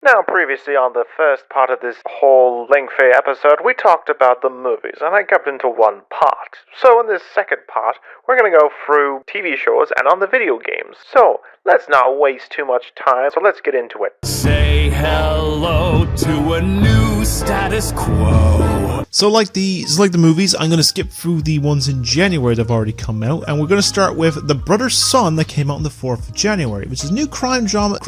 Now, previously on the first part of this whole lengthy episode, we talked about the movies, and I kept into one part. So in this second part, we're going to go through TV shows and on the video games. So, let's not waste too much time, so let's get into it. Say hello to a new status quo. So like the movies, I'm going to skip through the ones in January that have already come out, and we're going to start with The Brother's Son that came out on the 4th of January, which is a new crime drama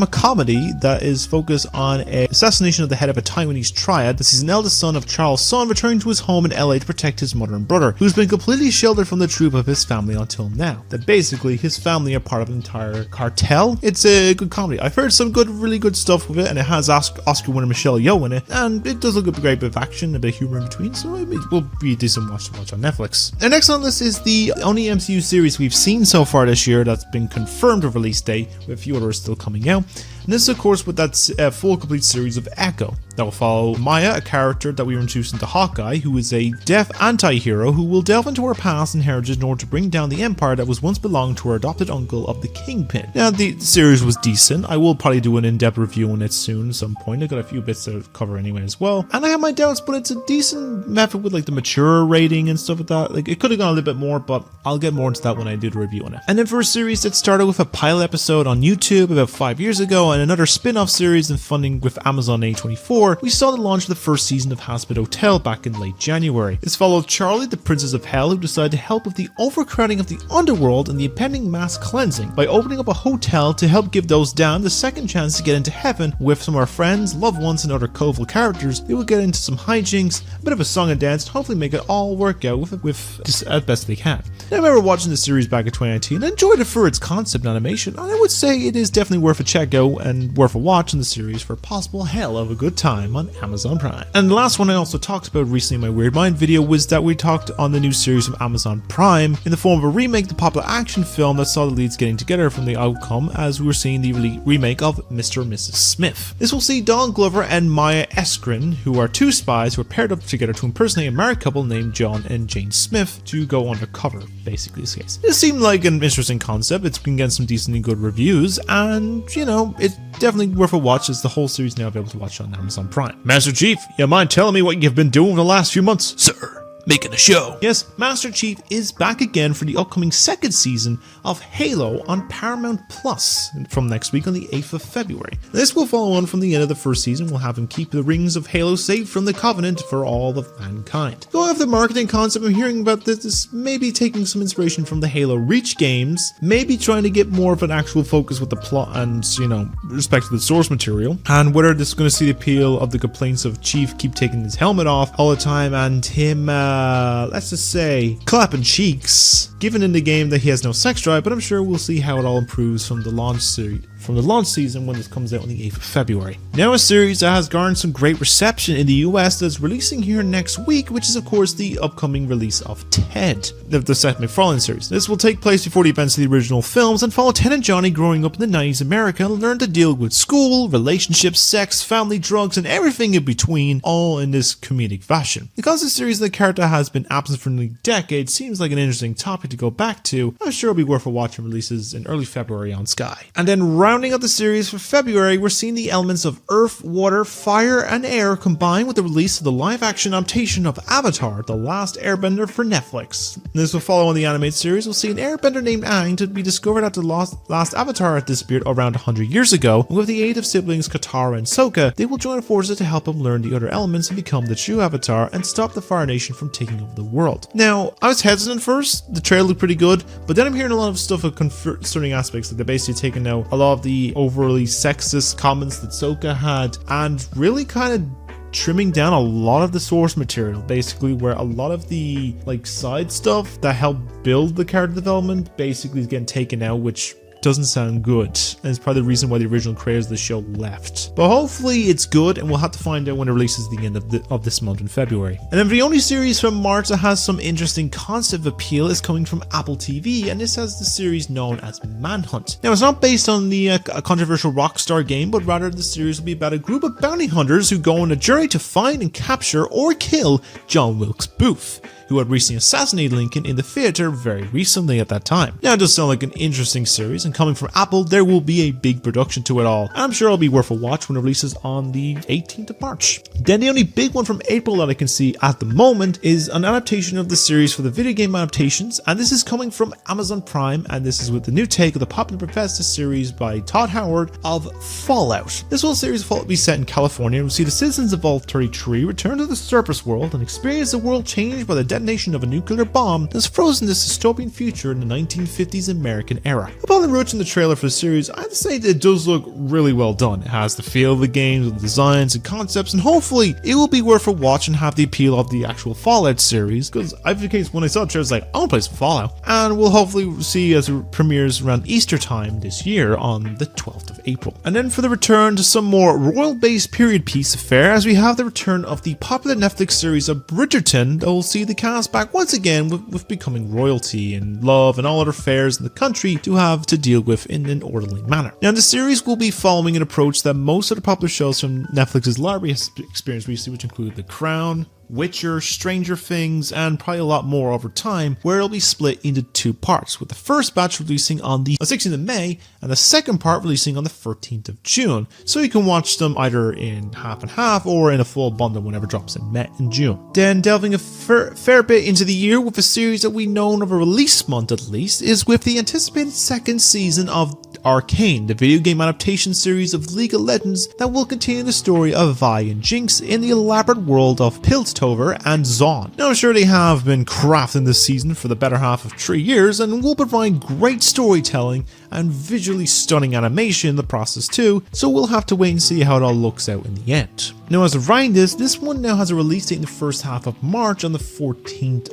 comedy that is focused on an assassination of the head of a Taiwanese triad that sees an eldest son of Charles Son returning to his home in LA to protect his mother and brother, who's been completely sheltered from the truth of his family until now. That basically his family are part of an entire cartel. It's a good comedy. I've heard some really good stuff with it, and it has Oscar winner Michelle Yeoh in it, and it does look a great bit of action, a bit of humor in between, so it will be a decent watch to watch on Netflix. And next on this is the only MCU series we've seen so far this year that's been confirmed a release date, with a few others still coming out. And this is of course with that full complete series of Echo. That will follow Maya, a character that we were introduced into Hawkeye, who is a deaf anti-hero who will delve into her past and heritage in order to bring down the empire that was once belonged to her adopted uncle of the Kingpin. Now the series was decent. I will probably do an in-depth review on it soon at some point. I got a few bits to cover anyway as well. And I have my doubts, but it's a decent method with like the mature rating and stuff like that. Like it could have gone a little bit more, but I'll get more into that when I do the review on it. And then for a series that started with a pilot episode on YouTube about 5 years ago and another spin-off series in funding with Amazon A24, we saw the launch of the first season of Hazbin Hotel back in late January. This followed Charlie, the Princess of Hell, who decided to help with the overcrowding of the underworld and the impending mass cleansing by opening up a hotel to help give those down the second chance to get into heaven. With some of our friends, loved ones, and other colorful characters, they will get into some hijinks, a bit of a song and dance, and hopefully make it all work out with just as best they can. Now, I remember watching the series back in 2019 and enjoyed it for its concept and animation, and I would say it is definitely worth a check out and worth a watch in the series for a possible hell of a good time on Amazon Prime. And the last one I also talked about recently in my Weird Mind video was that we talked on the new series from Amazon Prime in the form of a remake of the popular action film that saw the leads getting together from the outcome as we were seeing the remake of Mr. and Mrs. Smith. This will see Donald Glover and Maya Eskrin, who are two spies who are paired up together to impersonate a married couple named John and Jane Smith to go undercover, basically this case. It seemed like an interesting concept. It's been getting some decently good reviews, and you know, it's definitely worth a watch as the whole series now available to watch on Amazon Prime. Master Chief, you mind telling me what you've been doing the last few months? Sir, making a show. Yes, Master Chief is back again for the upcoming second season of Halo on Paramount Plus from next week on the 8th of February. This will follow on from the end of the first season. We'll have him keep the rings of Halo safe from the Covenant for all of mankind. Going off the marketing concept, I'm hearing about this maybe taking some inspiration from the Halo Reach games, maybe trying to get more of an actual focus with the plot and, you know, respect to the source material, and whether this is going to see the appeal of the complaints of Chief keep taking his helmet off all the time and him let's just say clapping cheeks, given in the game that he has no sex drive, but I'm sure we'll see how it all improves from the launch season when this comes out on the 8th of February. Now a series that has garnered some great reception in the US that's releasing here next week, which is of course the upcoming release of Ted, the Seth MacFarlane series. This will take place before the events of the original films and follow Ted and Johnny growing up in the 90s America and learn to deal with school, relationships, sex, family, drugs, and everything in between, all in this comedic fashion. Because the series of the character has been absent for nearly decades, seems like an interesting topic to go back to. I'm sure it'll be worth a watch and releases in early February on Sky. And then rounding out the series for February, we're seeing the elements of earth, water, fire, and air combined with the release of the live-action adaptation of Avatar: The Last Airbender for Netflix. This will follow on the animated series. We'll see an airbender named Aang to be discovered after the last Avatar had disappeared around 100 years ago, and with the aid of siblings Katara and Sokka, they will join forces to help him learn the other elements and become the true Avatar and stop the Fire Nation from taking over the world. Now, I was hesitant first. The trailer looked pretty good, but then I'm hearing a lot of stuff of concerning aspects, that they're basically taking out a lot of the overly sexist comments that Sokka had and really kind of trimming down a lot of the source material, basically, where a lot of the like side stuff that helped build the character development basically is getting taken out, which doesn't sound good, and it's probably the reason why the original creators of the show left. But hopefully it's good, and we'll have to find out when it releases at the end of this month in February. And then the only series from March that has some interesting concept appeal is coming from Apple TV, and this has the series known as Manhunt. Now, it's not based on the controversial Rockstar game, but rather the series will be about a group of bounty hunters who go on a journey to find and capture or kill John Wilkes Booth. who had recently assassinated Lincoln in the theater very recently at that time. Now, it does sound like an interesting series, and coming from Apple, there will be a big production to it all, and I'm sure it'll be worth a watch when it releases on the 18th of March. Then the only big one from April that I can see at the moment is an adaptation of the series for the video game adaptations, and this is coming from Amazon Prime, and this is with the new take of the popular Bethesda series by Todd Howard of Fallout. This whole series will be set in California and will see the citizens of Vault 33 return to the surface world and experience a world changed by the detonation of a nuclear bomb that's frozen this dystopian future in the 1950s American era. Upon watching the trailer for the series, I have to say that it does look really well done. It has the feel of the games with the designs and concepts, and hopefully it will be worth a watch and have the appeal of the actual Fallout series, because I've been case when I saw the trailer, I was like, I want to play some Fallout, and we'll hopefully see as it premieres around Easter time this year on the 12th of April. And then for the return to some more royal-based period piece affair, as we have the return of the popular Netflix series of Bridgerton that will see the cast back once again with becoming royalty and love and all other affairs in the country to have to deal with in an orderly manner. Now, the series will be following an approach that most of the popular shows from Netflix's library has experienced recently, which include The Crown, Witcher, Stranger Things, and probably a lot more over time, where it'll be split into two parts, with the first batch releasing on the 16th of May and the second part releasing on the 13th of June, so you can watch them either in half and half or in a full bundle whenever it drops in June. Then delving a fair bit into the year with a series that we know of a release month at least, is with the anticipated second season of Arcane, the video game adaptation series of League of Legends that will continue the story of Vi and Jinx in the elaborate world of Piltover and Zaun. Now, I'm sure they have been crafting this season for the better half of 3 years and will provide great storytelling and visually stunning animation in the process too, so we'll have to wait and see how it all looks out in the end. Now, as of writing this one now has a release date in the first half of March on the 14th,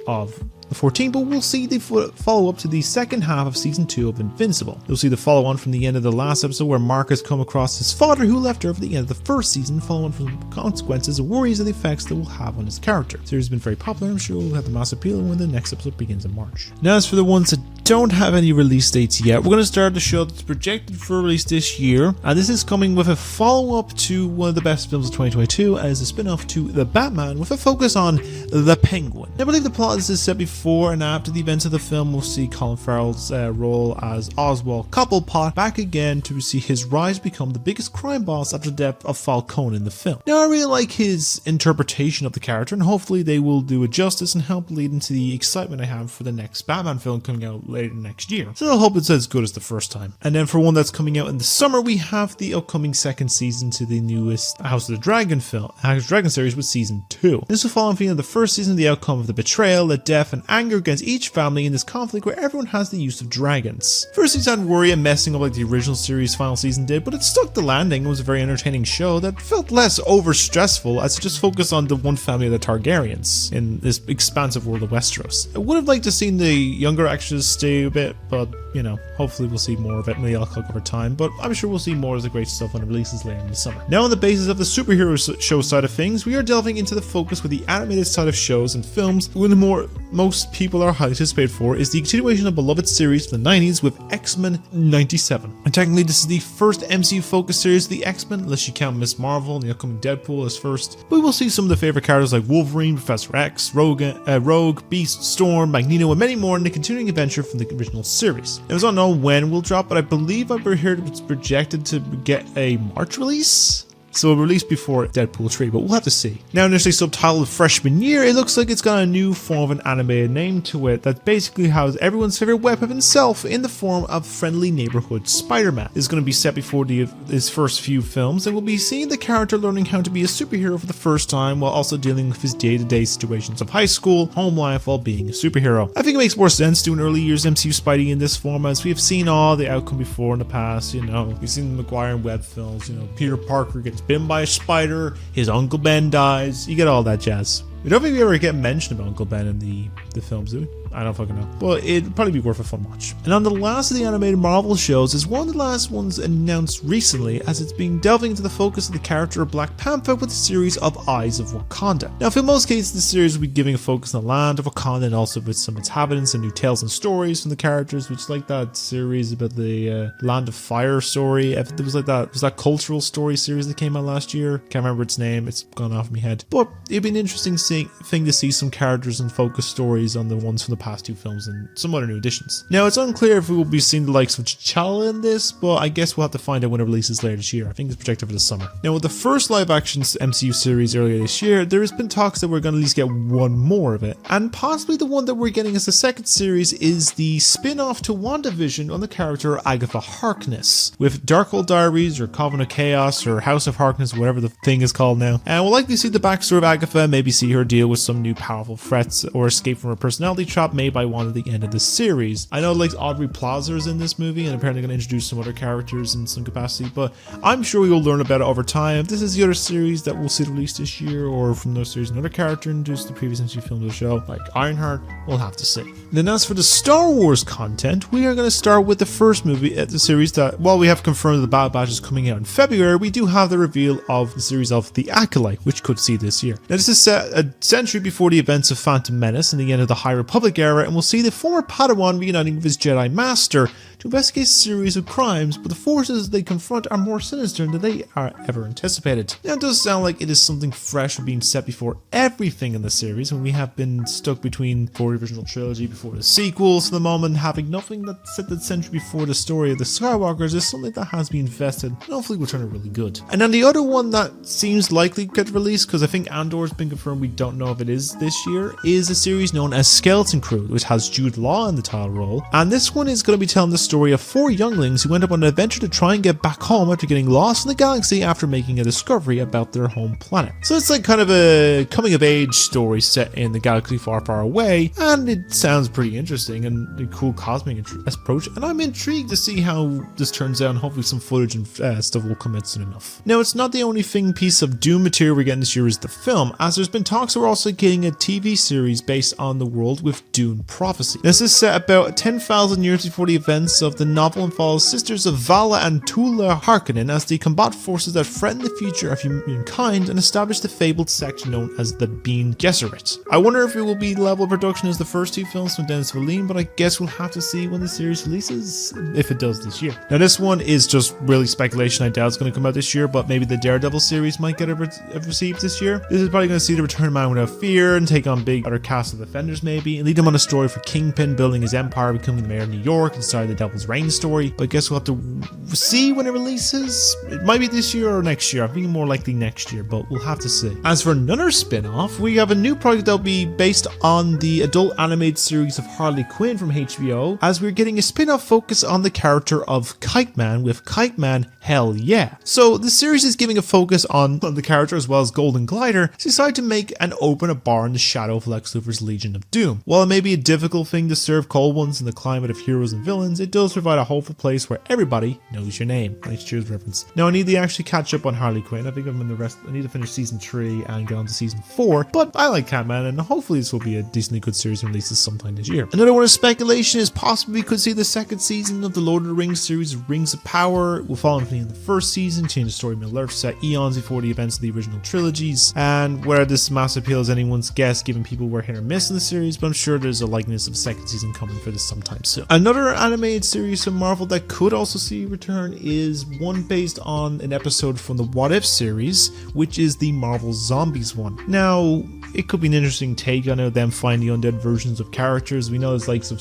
but we'll see the follow-up to the second half of Season 2 of Invincible. You'll see the follow-on from the end of the last episode where Mark has come across his father who left Earth at the end of the first season, following from the consequences and worries and the effects that will have on his character. The series has been very popular, I'm sure it will have the mass appeal when the next episode begins in March. Now, as for the ones that don't have any release dates yet, we're going to start the show that's projected for release this year, and this is coming with a follow-up to one of the best films of 2022 as a spin-off to The Batman with a focus on the Penguin. Now, I believe the plot is set before and after the events of the film. We'll see Colin Farrell's role as Oswald Cobblepot back again to see his rise to become the biggest crime boss after the death of Falcone in the film. Now, I really like his interpretation of the character, and hopefully they will do it justice and help lead into the excitement I have for the next Batman film coming out later next year. So I hope it's as good as the first time. And then for one that's coming out in the summer, we have the upcoming second season to the newest House of the Dragon series with Season 2. This will follow on from the first season, the outcome of the betrayal, the death, and anger against each family in this conflict where everyone has the use of dragons. First season had worry and messing up like the original series' final season did, but it stuck the landing. It was a very entertaining show that felt less over-stressful as it just focused on the one family of the Targaryens in this expansive world of Westeros. I would have liked to see the younger actors stay a bit, but you know, hopefully we'll see more of it in the Alcock over time, but I'm sure we'll see more of the great stuff when it releases later in the summer. Now, on the basis of the superhero show side of things, we are delving into the focus with the animated side of shows and films. One of the most people are highly anticipated for is the continuation of beloved series from the 90s with X-Men 97. And technically this is the first MCU focused series of the X-Men, unless you count Ms. Marvel and the upcoming Deadpool as first. But we'll see some of the favorite characters like Wolverine, Professor X, Rogue, Beast, Storm, Magneto, and many more in the continuing adventure from the original series. It was unknown when it will drop, but I believe I've heard it's projected to get a March release. So it'll release before Deadpool 3, but we'll have to see. Now, initially subtitled Freshman Year, it looks like it's got a new form of an animated name to it that basically has everyone's favorite weapon himself in the form of friendly neighborhood Spider-Man. It's going to be set before his first few films, and we'll be seeing the character learning how to be a superhero for the first time while also dealing with his day-to-day situations of high school, home life while being a superhero. I think it makes more sense doing early years MCU Spidey in this form, as we have seen all the outcome before in the past. You know, we've seen the Maguire and Webb films, you know, Peter Parker gets bitten by a spider, his Uncle Ben dies, you get all that jazz. We don't think we ever get mention of Uncle Ben in the films, do we? I don't fucking know. But it'd probably be worth a fun watch. And on the last of the animated Marvel shows is one of the last ones announced recently, as it's been delving into the focus of the character of Black Panther with the series of Eyes of Wakanda. Now, for most cases, the series will be giving a focus on the land of Wakanda and also with some inhabitants and new tales and stories from the characters, which like that series about the Land of Fire story. If there was like that, was that cultural story series that came out last year? Can't remember its name. It's gone off my head. But it'd be an interesting thing to see some characters and focus stories on the ones from the past two films and some other new additions. Now, it's unclear if we will be seeing the likes of T'Challa in this, but I guess we'll have to find out when it releases later this year. I think it's projected for the summer. Now, with the first live-action MCU series earlier this year, there has been talks that we're going to at least get one more of it, and possibly the one that we're getting as the second series is the spin-off to WandaVision on the character Agatha Harkness, with Darkhold Diaries or Coven of Chaos or House of Harkness, whatever the thing is called now. And we'll likely see the backstory of Agatha, maybe see her deal with some new powerful threats or escape from her personality trap made by Wanda at the end of the series. I know like Aubrey Plaza is in this movie and apparently going to introduce some other characters in some capacity, but I'm sure we will learn about it over time. If this is the other series that we'll see released this year, or from those series another character introduced to the previous MCU film of the show, like Ironheart, we'll have to see. Then as for the Star Wars content, we are going to start with the first movie at the series that, while we have confirmed that the Bad Batch is coming out in February, we do have the reveal of the series of The Acolyte, which could see this year. Now, this is set a century before the events of Phantom Menace and the end of the High Republic era, and we'll see the former Padawan reuniting with his Jedi Master to investigate a series of crimes, but the forces they confront are more sinister than they are ever anticipated. Now, it does sound like it is something fresh being set before everything in the series, and we have been stuck between the original trilogy before the sequels to the moment. Having nothing that's set the century before the story of the Skywalkers is something that has been invested, and hopefully will turn out really good. And then the other one that seems likely to get released, because I think Andor's been confirmed, we don't know if it is this year, is a series known as Skeleton Crew, which has Jude Law in the title role. And this one is going to be telling the story of 4 younglings who went up on an adventure to try and get back home after getting lost in the galaxy after making a discovery about their home planet. So it's like kind of a coming of age story set in the galaxy far, far away, and it sounds pretty interesting and a cool cosmic approach, and I'm intrigued to see how this turns out, and hopefully some footage and stuff will come out soon enough. Now, it's not the only piece of Dune material we're getting this year is the film, as there's been talks we're also getting a TV series based on the world with Dune Prophecy. This is set about 10,000 years before the events of the novel and follows sisters of Vala and Tula Harkonnen as they combat forces that threaten the future of humankind and establish the fabled section known as the Bene Gesserit. I wonder if it will be level of production as the first 2 films from Denis Villeneuve, but I guess we'll have to see when the series releases, if it does this year. Now, this one is just really speculation. I doubt it's going to come out this year, but maybe the Daredevil series might get received this year. This is probably going to see the return of Man Without Fear and take on big other cast of defenders maybe, and lead them on a story for Kingpin building his empire, becoming the mayor of New York and starting the Devil's Reign story. But I guess we'll have to see when it releases. It might be this year or next year. I'm thinking more likely next year, but we'll have to see. As for another spin-off, we have a new project that will be based on the adult animated series of Harley Quinn from HBO, as we're getting a spin-off focus on the character of Kite Man with Kite Man Hell Yeah. So the series is giving a focus on the character as well as Golden Glider, decided to make and open a bar in the shadow of Lex Luthor's Legion of Doom. While it may be a difficult thing to serve cold ones in the climate of heroes and villains, it does provide a hopeful place where everybody knows your name. Nice Cheers reference. Now, I need to actually catch up on Harley Quinn. I think I'm in the rest. I need to finish season 3 and get on to season 4, but I like Catman, and hopefully this will be a decently good series and releases sometime this year. Another one of speculation is possibly we could see the second season of the Lord of the Rings series, Rings of Power. We'll follow Anthony in the first season, change the story Middle-earth, set eons before the events of the original trilogies, and whether this mass appeal is anyone's guess, given people were hit or miss in the series, but I'm sure there's a likeness of a second season coming for this sometime soon. Another animated series from Marvel that could also see return is one based on an episode from the What If series, which is the Marvel Zombies one. Now, it could be an interesting take on it, them finding undead versions of characters. We know there's like some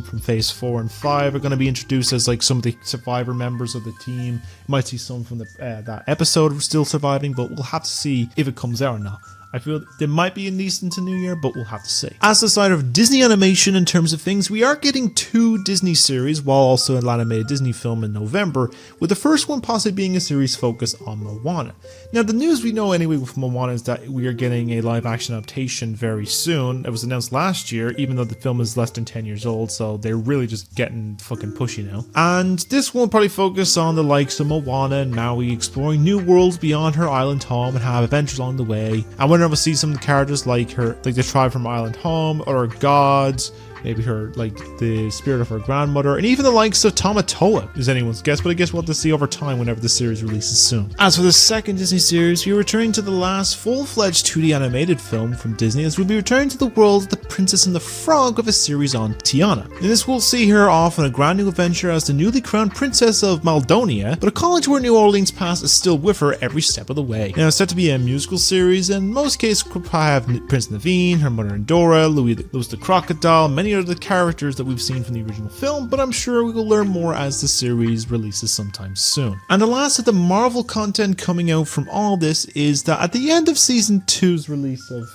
from Phase 4 and 5 are going to be introduced as like some of the survivor members of the team. Might see some from that episode still surviving, but we'll have to see if it comes out or not. I feel there might be a niece into New Year, but we'll have to see. As the side of Disney animation in terms of things, we are getting 2 Disney series, while also an animated Disney film in November, with the first one possibly being a series focused on Moana. Now, the news we know anyway with Moana is that we are getting a live action adaptation very soon. It was announced last year, even though the film is less than 10 years old, so they're really just getting fucking pushy now. And this one will probably focus on the likes of Moana and Maui exploring new worlds beyond her island home and have adventures along the way. And when we'll see some of the characters like the tribe from Island Home, or gods, maybe her, like, the spirit of her grandmother, and even the likes of Tamatoa is anyone's guess, but I guess we'll have to see over time whenever the series releases soon. As for the second Disney series, we're returning to the last full-fledged 2D animated film from Disney, as we'll be returning to the world of The Princess and the Frog with a series on Tiana. In this, we'll see her off on a grand new adventure as the newly crowned Princess of Maldonia, but a college where New Orleans past is still with her every step of the way. Now, it's set to be a musical series, and in most cases could have Prince Naveen, her mother Endora, Louis the Crocodile, many other characters that we've seen from the original film, but I'm sure we will learn more as the series releases sometime soon. And the last of the Marvel content coming out from all this is that at the end of season 2's release of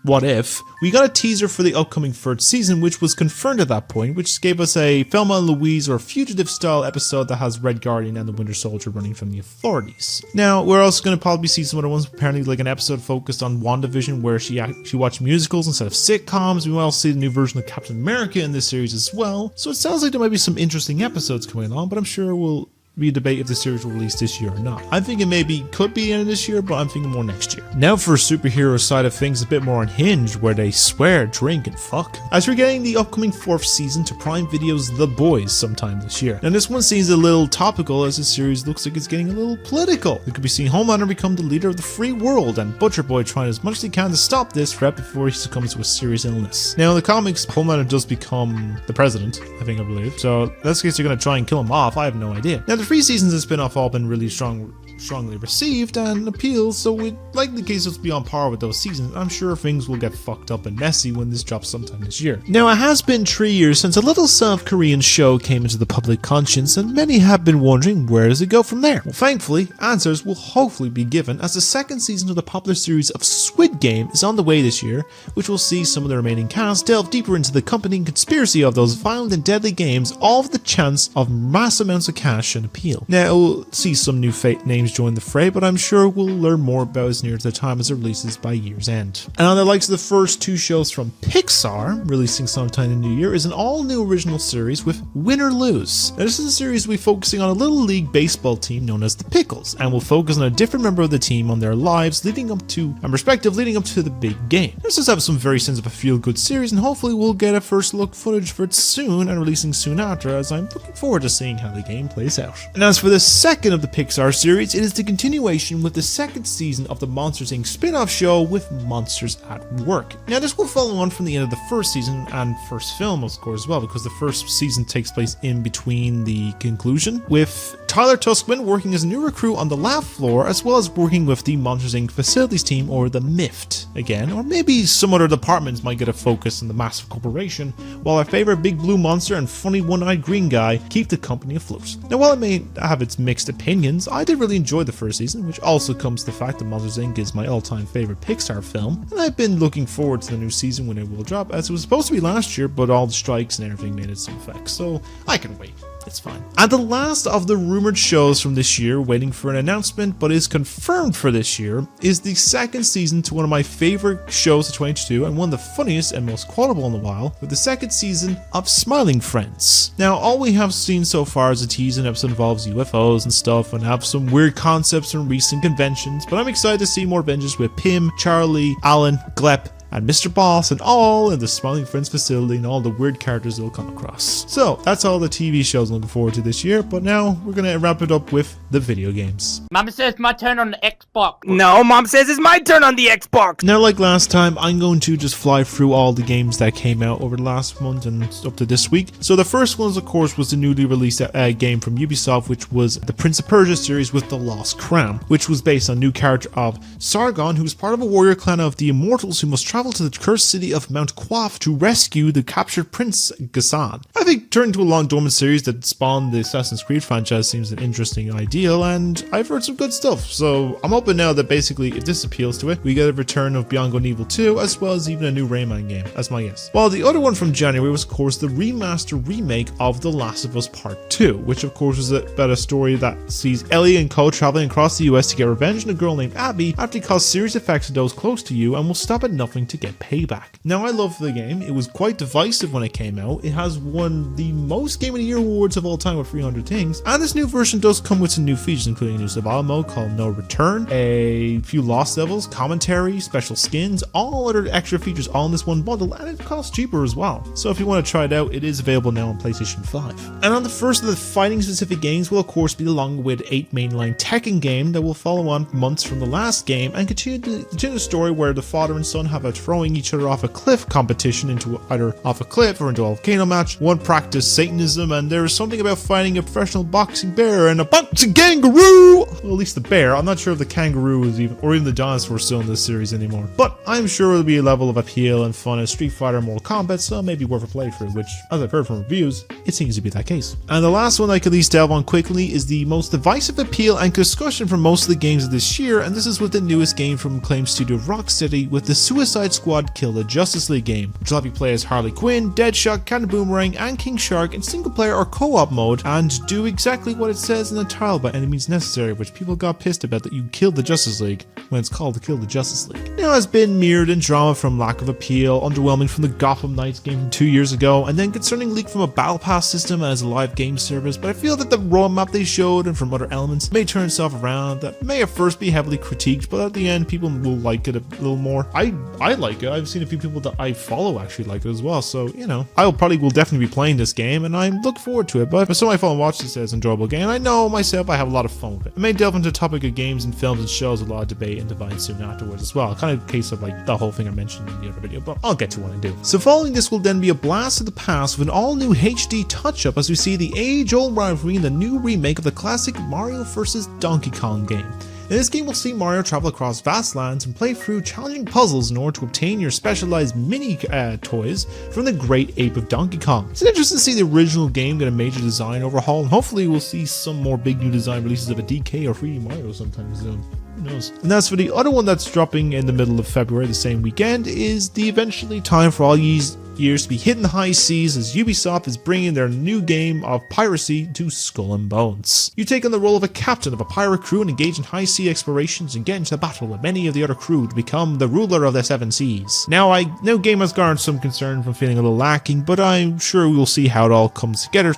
What If, we got a teaser for the upcoming third season, which was confirmed at that point, which gave us a Thelma and Louise or fugitive style episode that has Red Guardian and the Winter Soldier running from the authorities. Now, we're also going to probably see some other ones, apparently like an episode focused on WandaVision where she watched musicals instead of sitcoms. We will also see the new version of Captain America in this series as well. So it sounds like there might be some interesting episodes coming along, but I'm sure we'll be a debate if the series will release this year or not. I'm thinking maybe could be in this year, but I'm thinking more next year. Now for superhero side of things, a bit more unhinged, where they swear, drink, and fuck. As we're getting the upcoming 4th season to Prime Video's The Boys sometime this year. Now this one seems a little topical as the series looks like it's getting a little political. We could be seeing Homelander become the leader of the free world, and Butcher Boy trying as much as he can to stop this right before he succumbs to a serious illness. Now in the comics, Homelander does become the president, I believe. So in this case, they're going to try and kill him off. I have no idea. Now the 3 seasons of spin-off all been really strongly received and appealed, so we'd likely case us to be on par with those seasons. I'm sure things will get fucked up and messy when this drops sometime this year. Now, it has been 3 years since a little South Korean show came into the public conscience, and many have been wondering where does it go from there. Well, thankfully, answers will hopefully be given as the second season of the popular series of Squid Game is on the way this year, which will see some of the remaining cast delve deeper into the accompanying conspiracy of those violent and deadly games, all with the chance of mass amounts of cash and appeal. Now, we'll see some new names join the fray, but I'm sure we'll learn more about as near to the time as it releases by year's end. And on the likes of the first 2 shows from Pixar, releasing sometime in the new year, is an all-new original series with Win or Lose. Now, this is a series we'll be focusing on a little league baseball team known as the Pickles, and we'll focus on a different member of the team on their lives leading up to the big game. This does have some very sense of a feel-good series, and hopefully we'll get a first look footage for it soon and releasing soon after, as I'm looking forward to seeing how the game plays out. And as for the second of the Pixar series, it is the continuation with the second season of the Monsters Inc. spin-off show with Monsters at Work. Now this will follow on from the end of the first season and first film, of course, as well, because the first season takes place in between the conclusion, with Tyler Tuskman working as a new recruit on the lab floor, as well as working with the Monsters Inc. facilities team, or the MIFT again, or maybe some other departments might get a focus on the massive corporation, while our favorite big blue monster and funny one-eyed green guy keep the company afloat. Now while it may have its mixed opinions, I did really enjoy the first season, which also comes to the fact that Monsters Inc. is my all-time favorite Pixar film, and I've been looking forward to the new season when it will drop, as it was supposed to be last year, but all the strikes and everything made it some effect, so I can wait. It's fine. And the last of the rumored shows from this year, waiting for an announcement but is confirmed for this year, is the second season to one of my favorite shows of 2022 and one of the funniest and most quotable in a while, with the second season of Smiling Friends. Now, all we have seen so far is a tease, and episode involves UFOs and stuff and have some weird concepts from recent conventions, but I'm excited to see more adventures with Pim, Charlie, Alan, Glep, and Mr. Boss, and all in the Smiling Friends facility and all the weird characters they'll come across. So that's all the TV shows I'm looking forward to this year, but now we're gonna wrap it up with the video games. Mom says my turn on the Xbox. No, Mom says it's my turn on the Xbox. Now, like last time, I'm going to just fly through all the games that came out over the last month and up to this week. So the first one, of course, was the newly released game from Ubisoft, which was the Prince of Persia series with the Lost Crown, which was based on a new character of Sargon, who is part of a warrior clan of the Immortals who must travel to the cursed city of Mount Quaff to rescue the captured Prince Ghassan. I think turning to a long dormant series that spawned the Assassin's Creed franchise seems an interesting ideal, and I've heard some good stuff, so I'm hoping now that basically if this appeals to it, we get a return of Beyond Good and Evil 2, as well as even a new Rayman game, as my guess. While the other one from January was of course the remaster remake of The Last of Us Part 2, which of course was about a story that sees Ellie and Co traveling across the US to get revenge on a girl named Abby after he caused serious effects to those close to you and will stop at nothing to get payback. Now, I love the game. It was quite divisive when it came out. It has won the most Game of the Year awards of all time with 300 things, and this new version does come with some new features, including a new survival mode called No Return, a few lost levels, commentary, special skins, all other extra features all in this one bundle, and it costs cheaper as well. So if you want to try it out, it is available now on PlayStation 5. And on the first of the fighting specific games will of course be the long-awaited 8 mainline Tekken game that will follow on months from the last game and continue the story where the father and son have a throwing each other off a cliff competition into either off a cliff or into a volcano match. One practice Satanism, and there is something about fighting a professional boxing bear and a boxing kangaroo! Well, at least the bear. I'm not sure if the kangaroo is even, or even the dinosaur is still in this series anymore. But I'm sure it'll be a level of appeal and fun as Street Fighter and Mortal Kombat, so maybe worth a playthrough, which, as I've heard from reviews, it seems to be that case. And the last one I could at least delve on quickly is the most divisive appeal and discussion for most of the games of this year, and this is with the newest game from acclaimed studio Rocksteady with the Suicide Squad Kill the Justice League game, which will have you play as Harley Quinn, Deadshot, Captain Boomerang, and King Shark in single player or co-op mode, and do exactly what it says in the title by any means necessary, which people got pissed about that you killed the Justice League when it's called to Kill the Justice League. Now, has been mirrored in drama from lack of appeal, underwhelming from the Gotham Knights game from 2 years ago, and then concerning leak from a battle pass system as a live game service, but I feel that the roadmap they showed and from other elements may turn itself around. That may at first be heavily critiqued, but at the end people will like it a little more. I like it. I've seen a few people that I follow actually like it as well, so you know, I will definitely be playing this game and I'm looking forward to it. But if someone I follow and watch this says enjoyable game, I know myself I have a lot of fun with it. I may delve into the topic of games and films and shows, a lot of debate and divine soon afterwards as well, kind of a case of like the whole thing I mentioned in the other video, but I'll get to when I do. So following this will then be a blast of the past with an all new HD touch-up as we see the age-old rivalry in the new remake of the classic Mario vs. Donkey Kong game. In this game, we'll see Mario travel across vast lands and play through challenging puzzles in order to obtain your specialized mini toys from the great ape of Donkey Kong. It's interesting to see the original game get a major design overhaul, and hopefully we'll see some more big new design releases of a DK or 3D Mario sometime soon. Who knows? And as for the other one that's dropping in the middle of February, the same weekend, is the eventually time for all years to be hitting the high seas as Ubisoft is bringing their new game of piracy to Skull and Bones. You take on the role of a captain of a pirate crew and engage in high sea explorations and get into battle with many of the other crew to become the ruler of the seven seas. Now, I know game has garnered some concern from feeling a little lacking, but I'm sure we'll see how it all comes together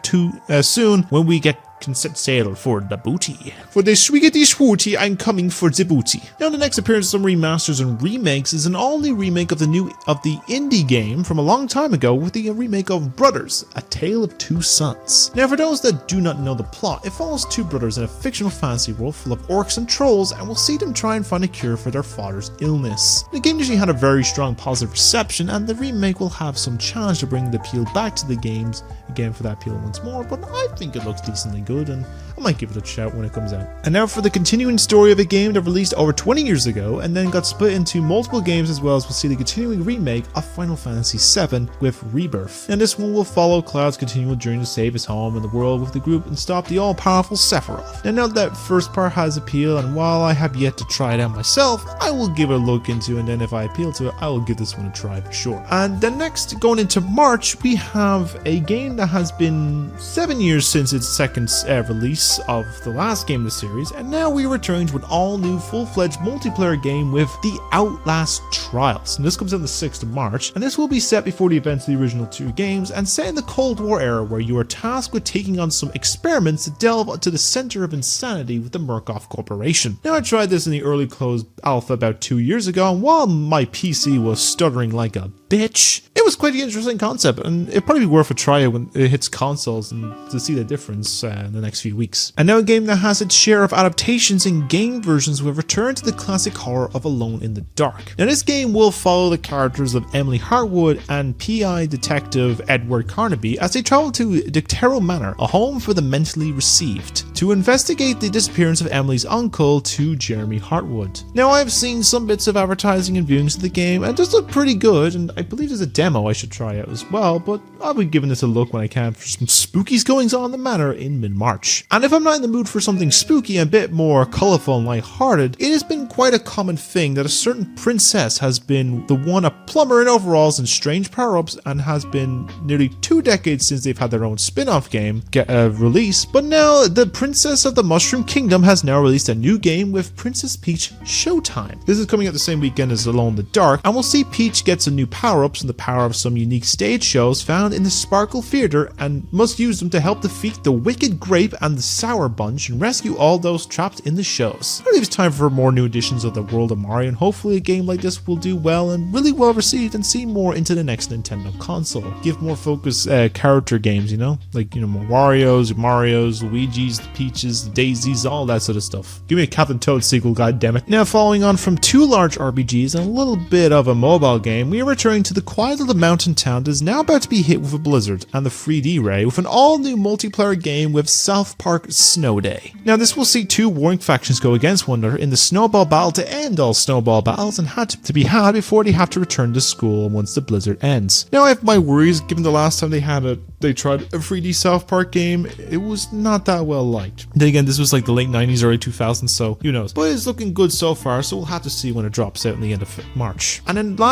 soon when we can set sail for the booty. For the swiggity swooty, I'm coming for the booty. Now the next appearance of some remasters and remakes is an all-new remake of the indie game from a long time ago with the remake of Brothers, A Tale of Two Sons. Now for those that do not know the plot, it follows two brothers in a fictional fantasy world full of orcs and trolls, and we'll see them try and find a cure for their father's illness. The game usually had a very strong positive reception, and the remake will have some challenge to bring the appeal back to the games, again for that appeal once more, but I think it looks decently good and I might give it a shout when it comes out. And now for the continuing story of a game that released over 20 years ago and then got split into multiple games, as well as we'll see the continuing remake of Final Fantasy VII with Rebirth. And this one will follow Cloud's continual journey to save his home and the world with the group and stop the all-powerful Sephiroth. Now that first part has appeal, and while I have yet to try it out myself, I will give it a look into, and then if I appeal to it, I will give this one a try for sure. And then next, going into March, we have a game that has been 7 years since its second release of the last game of the series, and now we return to an all-new full-fledged multiplayer game with The Outlast Trials. And this comes out on the 6th of March, and this will be set before the events of the original two games and set in the Cold War era, where you are tasked with taking on some experiments to delve to the center of insanity with the Murkoff Corporation. Now I tried this in the early closed alpha about 2 years ago, and while my PC was stuttering like a bitch, it was quite an interesting concept, and it'd probably be worth a try when it hits consoles and to see the difference in the next few weeks. And now a game that has its share of adaptations and game versions will return to the classic horror of Alone in the Dark. Now this game will follow the characters of Emily Hartwood and PI detective Edward Carnaby as they travel to Dictero Manor, a home for the mentally received, to investigate the disappearance of Emily's uncle to Jeremy Hartwood. Now I've seen some bits of advertising and viewings of the game, and it does look pretty good, and I believe there's a demo I should try out as well, but I'll be giving this a look when I can for some spookies goings on in the manor in mid-March. And if I'm not in the mood for something spooky and a bit more colourful and light-hearted, it has been quite a common thing that a certain princess has been the one, a plumber in overalls and strange power-ups, and has been nearly 2 decades since they've had their own spin-off game get a release, but now the Princess of the Mushroom Kingdom has now released a new game with Princess Peach Showtime. This is coming out the same weekend as Alone in the Dark, and we'll see Peach gets some new power-ups and the power of some unique stage shows found in the Sparkle Theater and must use them to help defeat the Wicked Grape and the Sour Bunch and rescue all those trapped in the shows. I believe it's time for more new editions of the world of Mario, and hopefully a game like this will do well and really well received and see more into the next Nintendo console. Give more focus character games, like more Marios, Luigi's, the Peaches, the Daisies, all that sort of stuff. Give me a Captain Toad sequel, goddammit. Now, following on from 2 large RPGs and a little bit of a mobile game, we are returning to the quiet little mountain town that is now about to be hit with a blizzard and the 3D Ray with an all-new multiplayer game with South Park Snow Day. Now, this will see 2 warring factions go against one another in the snowball battle to end all snowball battles and had to be had before they have to return to school once the blizzard ends. Now, I have my worries given the last time they tried a 3D South Park game, it was not that well liked. Then again, this was like the late 90s, early 2000s, so who knows. But it's looking good so far, so we'll have to see when it drops out in the end of March. And then the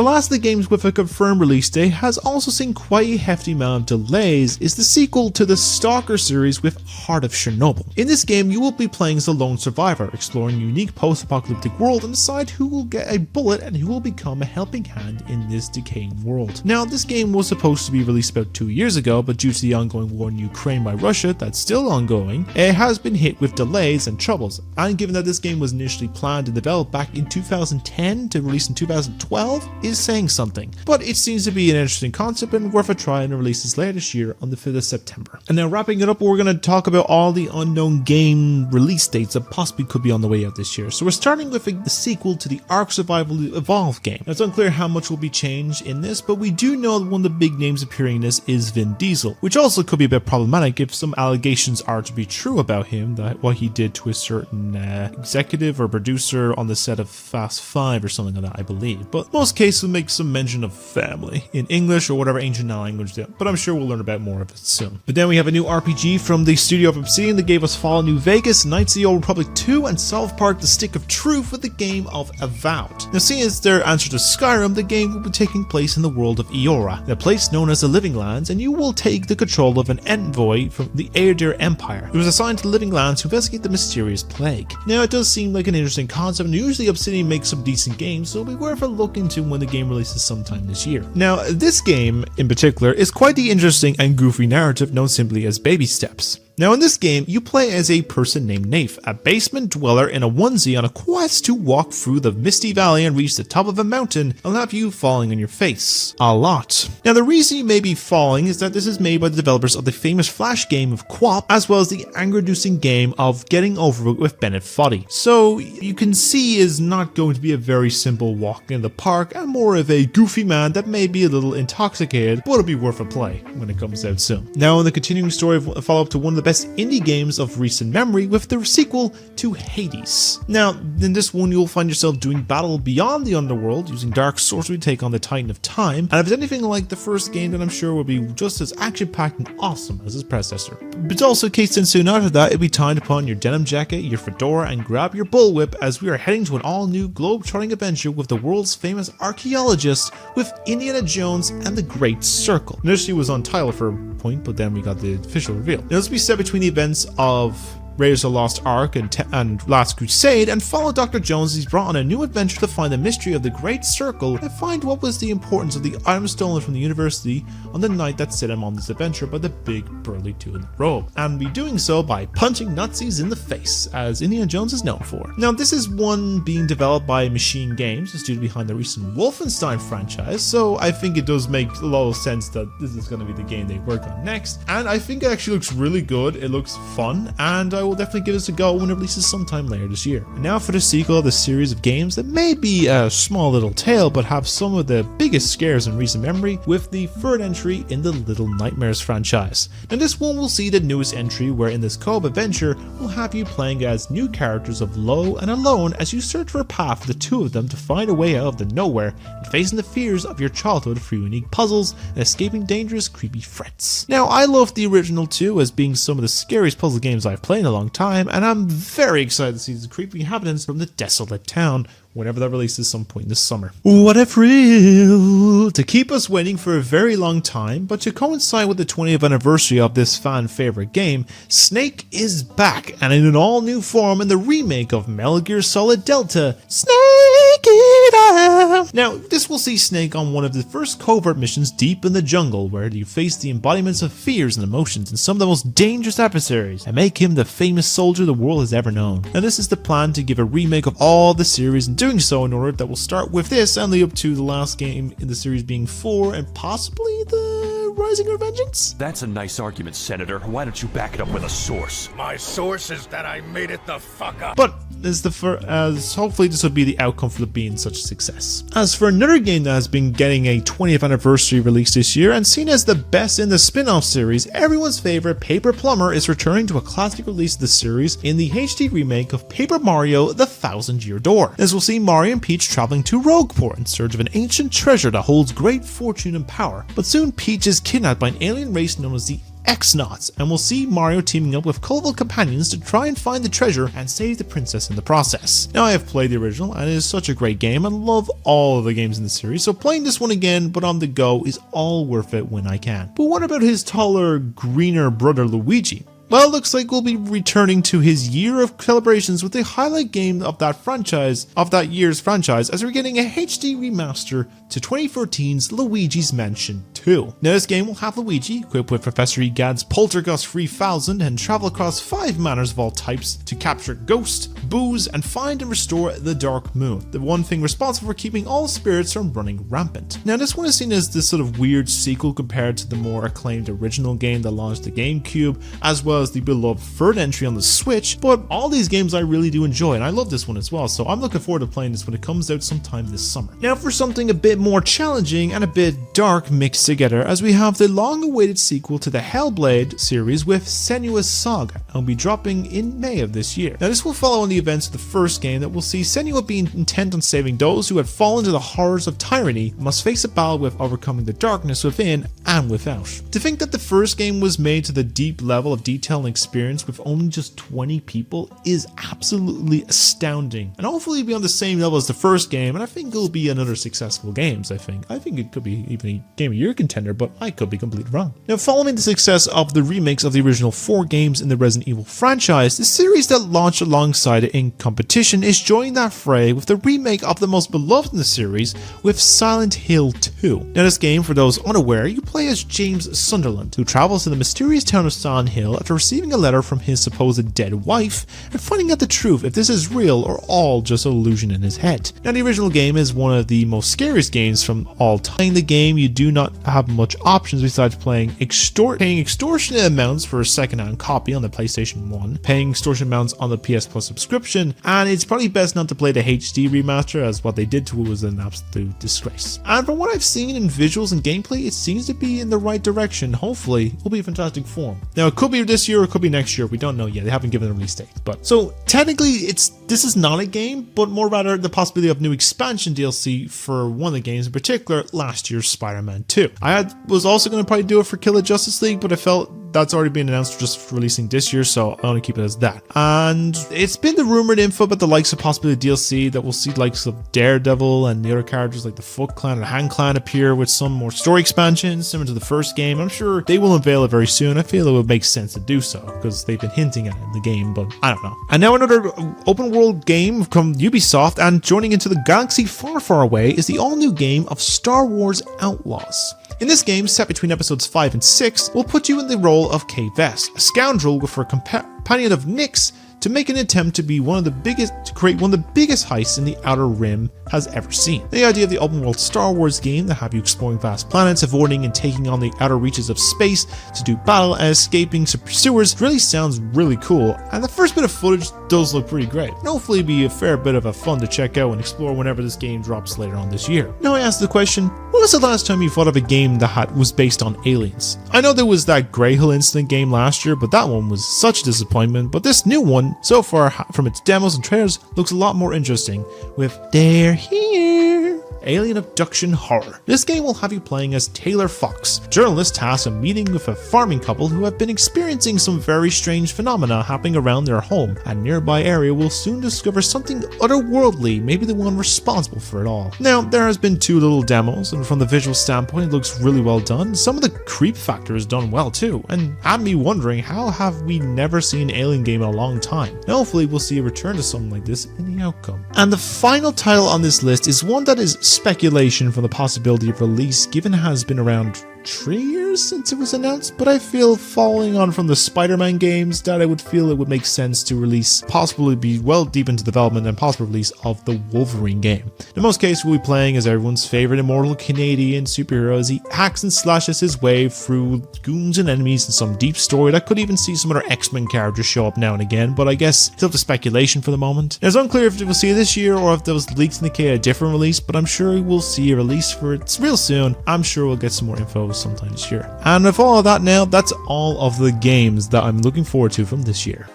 last of the games with a confirmed release date has also seen quite a hefty amount of delays is the sequel to the Stalker series with Heart of Chernobyl. In this game, you will be playing as a lone survivor, exploring a unique post-apocalyptic world and decide who will get a bullet and who will become a helping hand in this decaying world. Now, this game was supposed to be released about 2 years ago, but due to the ongoing war in Ukraine by Russia that's still ongoing, it has been hit with delays and troubles. And given that this game was initially planned and developed back in 2010 to release in 2012 is saying something. But it seems to be an interesting concept and worth a try, and releases later this year on the 5th of September. And now wrapping it up, we're going to talk about all the unknown game release dates that possibly could be on the way out this year. So we're starting with the sequel to the Ark Survival Evolved game. Now, it's unclear how much will be changed in this, but we do know that one of the big names appearing in this is Vin Diesel, which also could be a bit problematic if some allegations are to be true about him, that what he did to a certain executive or producer on the set of Fast 5 or something like that, I believe. But most cases will make some mention of family in English or whatever ancient language, but I'm sure we'll learn about more of it soon. But then we have a new RPG from the studio of Obsidian that gave us Fallout New Vegas, Knights of the Old Republic 2, and South Park The Stick of Truth with the game of Avowed. Now, seeing as their answer to Skyrim, the game will be taking place in the world of Eora, a place known as the Living Lands, and you will take the control of an envoy from the Aedir Empire, who is assigned to the Living Lands to investigate the mysterious plague. Now, it does seem like an interesting concept, and usually Obsidian makes some decent games, so it'll be worth a look into when the game releases sometime this year. Now, this game in particular is quite the interesting and goofy narrative known simply as Baby Steps. Now, in this game, you play as a person named Nafe, a basement dweller in a onesie on a quest to walk through the Misty Valley and reach the top of a mountain and have you falling on your face. A lot. Now, the reason you may be falling is that this is made by the developers of the famous Flash game of QWOP, as well as the anger-inducing game of Getting Over It with Bennett Foddy. So, you can see is not going to be a very simple walk in the park, and more of a goofy man that may be a little intoxicated, but it'll be worth a play when it comes out soon. Now, in the continuing story of a follow-up to one of the best indie games of recent memory with the sequel to Hades. Now, in this one you'll find yourself doing battle beyond the underworld using dark sorcery to take on the Titan of Time, and if it's anything like the first game, then I'm sure will be just as action-packed and awesome as its predecessor. But it's also a case then soon after that, it'll be time to put on your denim jacket, your fedora, and grab your bullwhip as we are heading to an all-new globe-trotting adventure with the world's famous archaeologist with Indiana Jones and the Great Circle. Initially was on title for a point, but then we got the official reveal. Now, this will be set between the events of Raiders of the Lost Ark and Last Crusade, and follow Dr. Jones as he's brought on a new adventure to find the mystery of the Great Circle and find what was the importance of the item stolen from the university on the night that set him on this adventure by the big burly dude in the robe, and be doing so by punching Nazis in the face, as Indiana Jones is known for. Now, this is one being developed by Machine Games, the studio behind the recent Wolfenstein franchise, so I think it does make a lot of sense that this is going to be the game they work on next, and I think it actually looks really good, it looks fun, and I will definitely give this a go when it releases sometime later this year. And now for the sequel of the series of games that may be a small little tale but have some of the biggest scares in recent memory, with the third entry in the Little Nightmares franchise. Now, this one will see the newest entry, where in this co-op adventure we'll have you playing as new characters of Lo and Alone as you search for a path for the two of them to find a way out of the nowhere and facing the fears of your childhood through unique puzzles and escaping dangerous creepy threats. Now, I love the original two as being some of the scariest puzzle games I've played in a long time, and I'm very excited to see the creepy inhabitants from the desolate town whenever that releases some point this summer. What a thrill to keep us waiting for a very long time, but to coincide with the 20th anniversary of this fan favorite game, Snake is back, and in an all new form in the remake of Metal Gear Solid Delta. Snake it out. Now, this will see Snake on one of the first covert missions deep in the jungle, where you face the embodiments of fears and emotions and some of the most dangerous adversaries, and make him the famous soldier the world has ever known. Now, this is the plan to give a remake of all the series, and doing so in order that will start with this and lead up to the last game in the series being 4 and possibly the Rising Revengeance? That's a nice argument, Senator. Why don't you back it up with a source? My source is that I made it the fuck up. But as hopefully this will be the outcome for being such a success. As for another game that has been getting a 20th anniversary release this year and seen as the best in the spin-off series, everyone's favorite Paper Plumber is returning to a classic release of the series in the HD remake of Paper Mario: The Thousand Year Door. As we'll see Mario and Peach traveling to Rogueport in search of an ancient treasure that holds great fortune and power, but soon Peach is kidnapped by an alien race known as the X-Nauts, and we'll see Mario teaming up with colorful companions to try and find the treasure and save the princess in the process. Now, I have played the original and it is such a great game and love all of the games in the series, so playing this one again but on the go is all worth it when I can. But what about his taller, greener brother Luigi? Well, it looks like we'll be returning to his year of celebrations with the highlight game of that year's franchise, as we're getting a HD remaster to 2014's Luigi's Mansion 2. Now, this game will have Luigi equipped with Professor Egad's Poltergust 3000 and travel across 5 manors of all types to capture ghosts, booze, and find and restore the Dark Moon, the one thing responsible for keeping all spirits from running rampant. Now, this one is seen as this sort of weird sequel compared to the more acclaimed original game that launched the GameCube, as well as the beloved third entry on the Switch, but all these games I really do enjoy, and I love this one as well, so I'm looking forward to playing this when it comes out sometime this summer. Now for something a bit more challenging and a bit dark mixed together, as we have the long-awaited sequel to the Hellblade series with Senua's Saga, and will be dropping in May of this year. Now this will follow on the events of the first game that will see Senua being intent on saving those who had fallen to the horrors of tyranny, must face a battle with overcoming the darkness within and without. To think that the first game was made to the deep level of detail and experience with only just 20 people is absolutely astounding, and hopefully be on the same level as the first game, and I think it'll be another successful games. I think it could be even a Game of the Year contender, but I could be completely wrong. Now, following the success of the remakes of the original 4 games in the Resident Evil franchise, the series that launched alongside it in competition is joining that fray with the remake of the most beloved in the series with Silent Hill 2. Now, this game, for those unaware, you play as James Sunderland, who travels to the mysterious town of Silent Hill after receiving a letter from his supposed dead wife and finding out the truth if this is real or all just an illusion in his head. Now, the original game is one of the most scariest games from all time. In the game, you do not have much options besides paying extortionate amounts for a second-hand copy on the PlayStation 1, paying extortionate amounts on the PS Plus subscription, and it's probably best not to play the HD remaster, as what they did to it was an absolute disgrace. And from what I've seen in visuals and gameplay, it seems to be in the right direction. Hopefully, it'll be a fantastic form. Now, it could be this year or it could be next year. We don't know yet. They haven't given a release date. But so technically, this is not a game, but more rather the possibility of new expansion DLC for one of the games, in particular last year's Spider-Man 2. I was also going to probably do it for Kill the Justice League, but I felt that's already been announced just releasing this year, so I want to keep it as that. And it's been the rumored info about the likes of possibly DLC that we'll see likes of Daredevil and the other characters like the Foot Clan and Hand Clan appear with some more story expansions similar to the first game. I'm sure they will unveil it very soon. I feel it would make sense to do so because they've been hinting at it in the game, but I don't know. And now another open world game from Ubisoft, and joining into the galaxy far, far away is the all-new game of Star Wars Outlaws. In this game, set between episodes 5 and 6, we'll put you in the role of Kay Vess, a scoundrel with a companion of Nyx, to make an attempt to create one of the biggest heists in the Outer Rim has ever seen. The idea of the open world Star Wars game that have you exploring vast planets, avoiding and taking on the outer reaches of space to do battle and escaping pursuers really sounds really cool, and the first bit of footage does look pretty great. And hopefully it'll be a fair bit of a fun to check out and explore whenever this game drops later on this year. Now I ask the question, when was the last time you thought of a game that was based on aliens? I know there was that Grey Hill Incident game last year, but that one was such a disappointment, but this new one, so far from its demos and trailers, looks a lot more interesting with They're Here. Alien Abduction Horror. This game will have you playing as Taylor Fox, journalist tasked with meeting with a farming couple who have been experiencing some very strange phenomena happening around their home. A nearby area will soon discover something otherworldly, maybe the one responsible for it all. Now, there has been 2 little demos, and from the visual standpoint it looks really well done. Some of the creep factor is done well too, and had me wondering how have we never seen an Alien game in a long time. Now, hopefully we'll see a return to something like this in the outcome. And the final title on this list is one that is speculation for the possibility of release, given it has been around 3 years since it was announced, but I feel following on from the Spider-Man games that I would feel it would make sense to release, possibly be well deep into development and possible release of the Wolverine game. In most cases, we'll be playing as everyone's favorite immortal Canadian superhero as he hacks and slashes his way through goons and enemies in some deep story that could even see some other X-Men characters show up now and again, but I guess it's up to speculation for the moment. Now, it's unclear if we'll see it this year or if those leaks indicate a different release, but I'm sure we'll see a release for it real soon. I'm sure we'll get some more info sometime this year. And with all of that now, that's all of the games that I'm looking forward to from this year.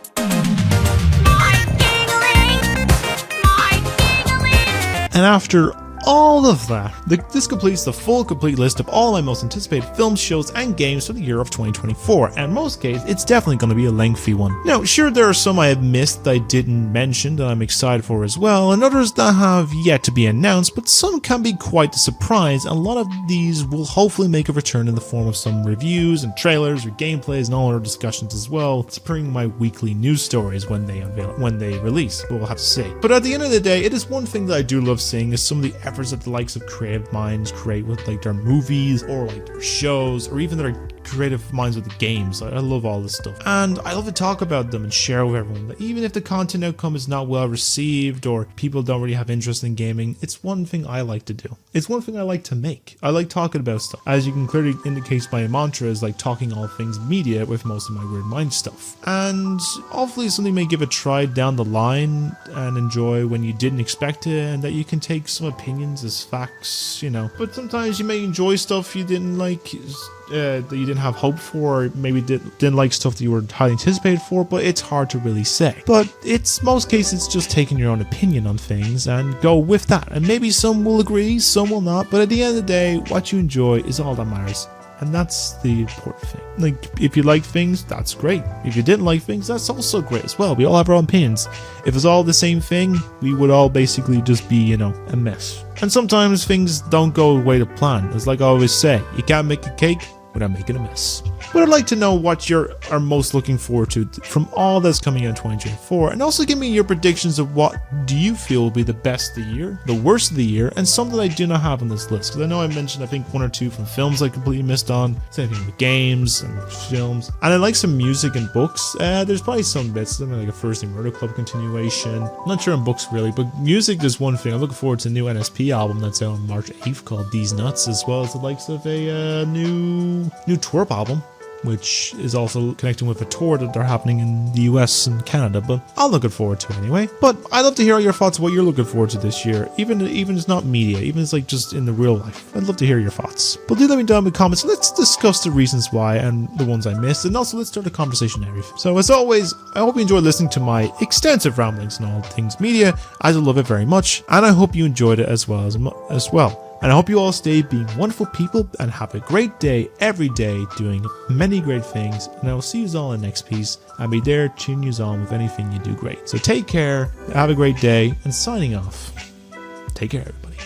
And after all of that, this completes the full complete list of all my most anticipated films, shows, and games for the year of 2024, and in most cases, it's definitely going to be a lengthy one. Now, sure, there are some I have missed that I didn't mention that I'm excited for as well, and others that have yet to be announced, but some can be quite a surprise, and a lot of these will hopefully make a return in the form of some reviews and trailers or gameplays and all other discussions as well, spring my weekly news stories when they release, but we'll have to see. But at the end of the day, it is one thing that I do love seeing is some of the efforts that the likes of creative minds create with like their movies or like their shows or even their creative minds with the games. I love all this stuff, and I love to talk about them and share with everyone that even if the content outcome is not well received or people don't really have interest in gaming, it's one thing I like to do. It's one thing I like to make. I like talking about stuff. As you can clearly indicate, my mantra is like talking all things media with most of my Weird Mind stuff, and hopefully something may give a try down the line and enjoy when you didn't expect it, and that you can take some opinions as facts, you know. But sometimes you may enjoy stuff you didn't like, that you didn't have hope for, or maybe didn't like stuff that you were highly anticipated for, but it's hard to really say. But it's most cases just taking your own opinion on things and go with that, and maybe some will agree, some will not, but at the end of the day, what you enjoy is all that matters. And that's the important thing. Like, if you like things, that's great. If you didn't like things, that's also great as well. We all have our own opinions. If it's all the same thing, we would all basically just be, you know, a mess. And sometimes things don't go the way to plan. It's like I always say, you can't make a cake without making a mess. But I'd like to know what you are most looking forward to from all that's coming out in 2024, and also give me your predictions of what do you feel will be the best of the year, the worst of the year, and some that I do not have on this list, because I know I mentioned I think 1 or 2 from films I completely missed on, same thing with games and films, and I like some music and books. There's probably some bits, something like a First Name Murder Club continuation. I'm not sure on books really, but music is one thing. I'm looking forward to a new NSP album that's out on March 8th called These Nuts, as well as the likes of a new twerp album, which is also connecting with a tour that they're happening in the US and Canada, but I'm looking forward to it anyway. But I'd love to hear your thoughts of what you're looking forward to this year, even if it's not media, even if it's like just in the real life. I'd love to hear your thoughts. But do let me know in the comments. Let's discuss the reasons why and the ones I missed, and also let's start a conversation and everything. So as always, I hope you enjoyed listening to my extensive ramblings on all things media, as I love it very much, and I hope you enjoyed it as well. And I hope you all stay being wonderful people and have a great day every day doing many great things. And I will see you all in the next piece. I'll be there tuning you on with anything you do great. So take care, have a great day, and signing off. Take care, everybody.